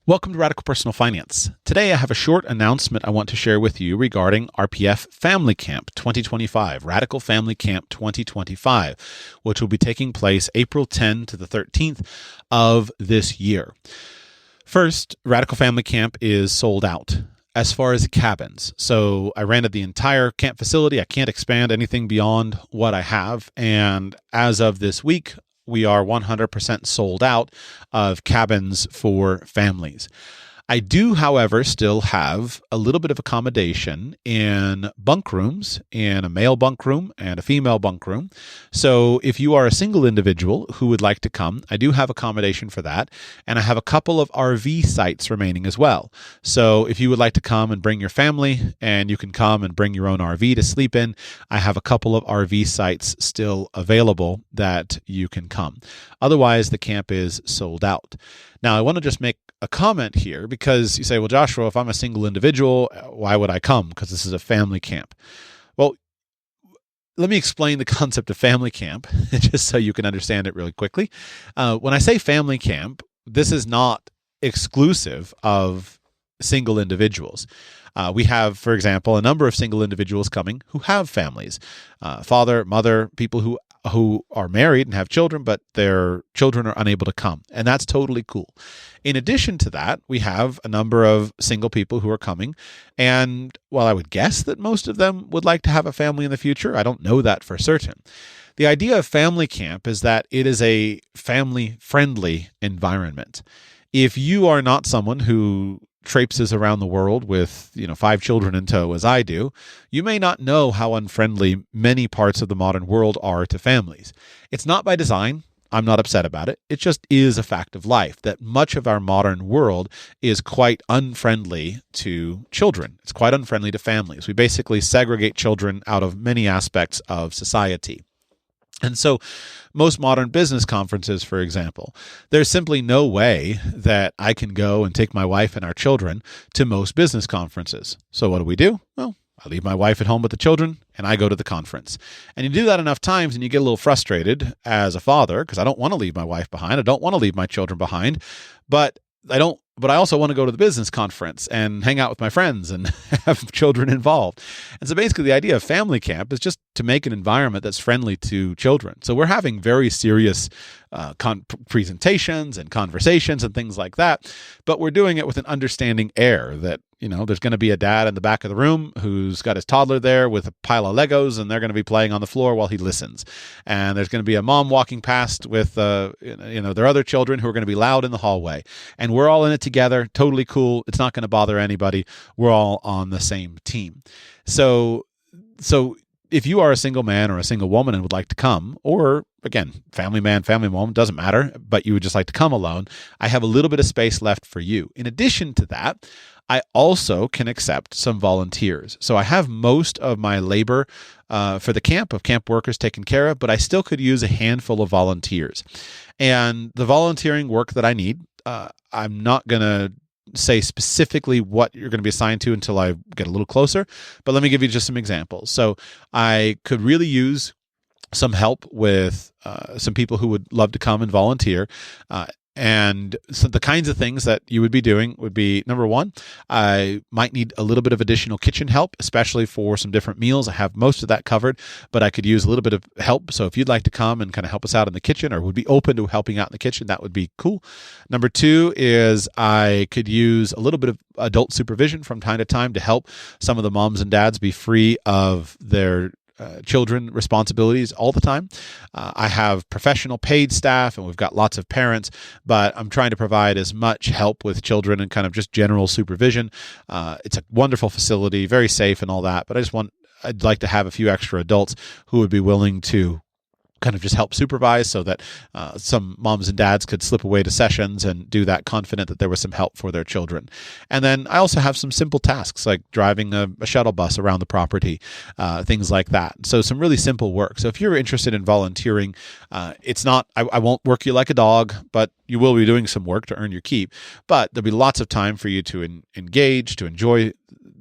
Welcome to Radical Personal Finance. Today I have a short announcement I want to share with you regarding RPF Family Camp 2025, Radical Family Camp 2025, which will be taking place April 10 to the 13th of this year. First, Radical Family Camp is sold out as far as cabins. So I rented the entire camp facility. I can't expand anything beyond what I have. And as of this week, we are 100% sold out of cabins for families. I do, however, still have a little bit of accommodation in bunk rooms, in a male bunk room and a female bunk room. So if you are a single individual who would like to come, I do have accommodation for that. And I have a couple of RV sites remaining as well. So if you would like to come and bring your family, and you can come and bring your own RV to sleep in, I have a couple of RV sites still available that you can come. Otherwise, the camp is sold out. Now, I want to just make a comment here because you say, well, Joshua, if I'm a single individual, why would I come? Because this is a family camp. Well, let me explain the concept of family camp just so you can understand it really quickly. When I say family camp, this is not exclusive of single individuals. We have, for example, a number of single individuals coming who have families, father, mother, people who are married and have children, but their children are unable to come. And that's totally cool. In addition to that, we have a number of single people who are coming. And while I would guess that most of them would like to have a family in the future, I don't know that for certain. The idea of family camp is that it is a family-friendly environment. If you are not someone who traipses around the world with 5 children in tow as I do, you may not know how unfriendly many parts of the modern world are to families. It's not by design. I'm not upset about it. It just is a fact of life that much of our modern world is quite unfriendly to children. It's quite unfriendly to families. We basically segregate children out of many aspects of society. And so most modern business conferences, for example, there's simply no way that I can go and take my wife and our children to most business conferences. So what do? Well, I leave my wife at home with the children and I go to the conference. And you do that enough times and you get a little frustrated as a father because I don't want to leave my wife behind. I don't want to leave my children behind, but I also want to go to the business conference and hang out with my friends and have children involved. And so basically the idea of family camp is just to make an environment that's friendly to children. So we're having very serious presentations and conversations and things like that, but we're doing it with an understanding air that, there's going to be a dad in the back of the room who's got his toddler there with a pile of Legos and they're going to be playing on the floor while he listens. And there's going to be a mom walking past with, their other children who are going to be loud in the hallway. And we're all in it together. Totally cool. It's not going to bother anybody. We're all on the same team. So if you are a single man or a single woman and would like to come, or again, family man, family woman, doesn't matter, but you would just like to come alone, I have a little bit of space left for you. In addition to that, I also can accept some volunteers. So I have most of my labor for the camp of camp workers taken care of, but I still could use a handful of volunteers. And the volunteering work that I need, I'm not going to say specifically what you're going to be assigned to until I get a little closer, but let me give you just some examples. So I could really use some help with some people who would love to come and volunteer. And so the kinds of things that you would be doing would be, number one, I might need a little bit of additional kitchen help, especially for some different meals. I have most of that covered, but I could use a little bit of help. So if you'd like to come and kind of help us out in the kitchen or would be open to helping out in the kitchen, that would be cool. Number two is I could use a little bit of adult supervision from time to time to help some of the moms and dads be free of their children responsibilities all the time. I have professional paid staff and we've got lots of parents, but I'm trying to provide as much help with children and kind of just general supervision. It's a wonderful facility, very safe and all that, but I'd like to have a few extra adults who would be willing to kind of just help supervise so that some moms and dads could slip away to sessions and do that confident that there was some help for their children. And then I also have some simple tasks like driving a shuttle bus around the property, things like that. So some really simple work. So if you're interested in volunteering, it's not, I won't work you like a dog, but you will be doing some work to earn your keep. But there'll be lots of time for you to engage, to enjoy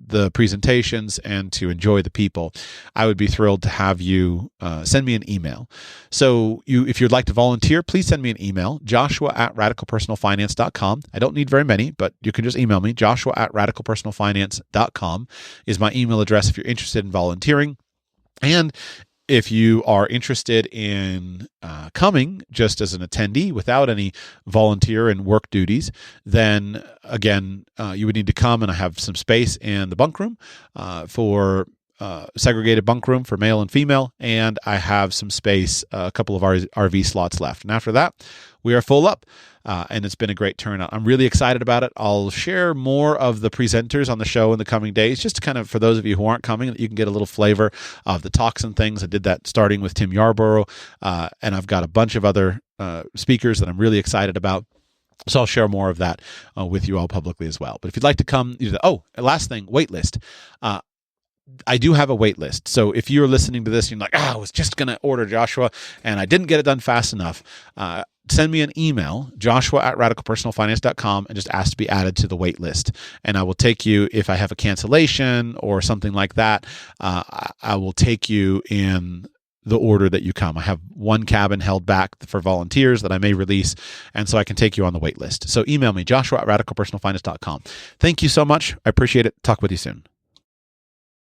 the presentations and to enjoy the people, I would be thrilled to have you send me an email. So if you'd like to volunteer, please send me an email, joshua@radicalpersonalfinance.com. I don't need very many, but you can just email me. joshua@radicalpersonalfinance.com is my email address if you're interested in volunteering. And if you are interested in coming just as an attendee without any volunteer and work duties, then again, you would need to come, and I have some space in the bunk room for segregated bunk room for male and female, and I have some space, a couple of RV slots left. And after that, we are full up. And it's been a great turnout. I'm really excited about it. I'll share more of the presenters on the show in the coming days, just to kind of, for those of you who aren't coming, that you can get a little flavor of the talks and things. I did that starting with Tim Yarborough, and I've got a bunch of other speakers that I'm really excited about. So I'll share more of that with you all publicly as well. But if you'd like to come, last thing, waitlist. I do have a wait list. So if you're listening to this, and you're like, I was just going to order Joshua and I didn't get it done fast enough, send me an email, joshua@radicalpersonalfinance.com, and just ask to be added to the wait list. And I will take you, if I have a cancellation or something like that, I will take you in the order that you come. I have one cabin held back for volunteers that I may release, and so I can take you on the wait list. So email me, joshua@radicalpersonalfinance.com. Thank you so much. I appreciate it. Talk with you soon.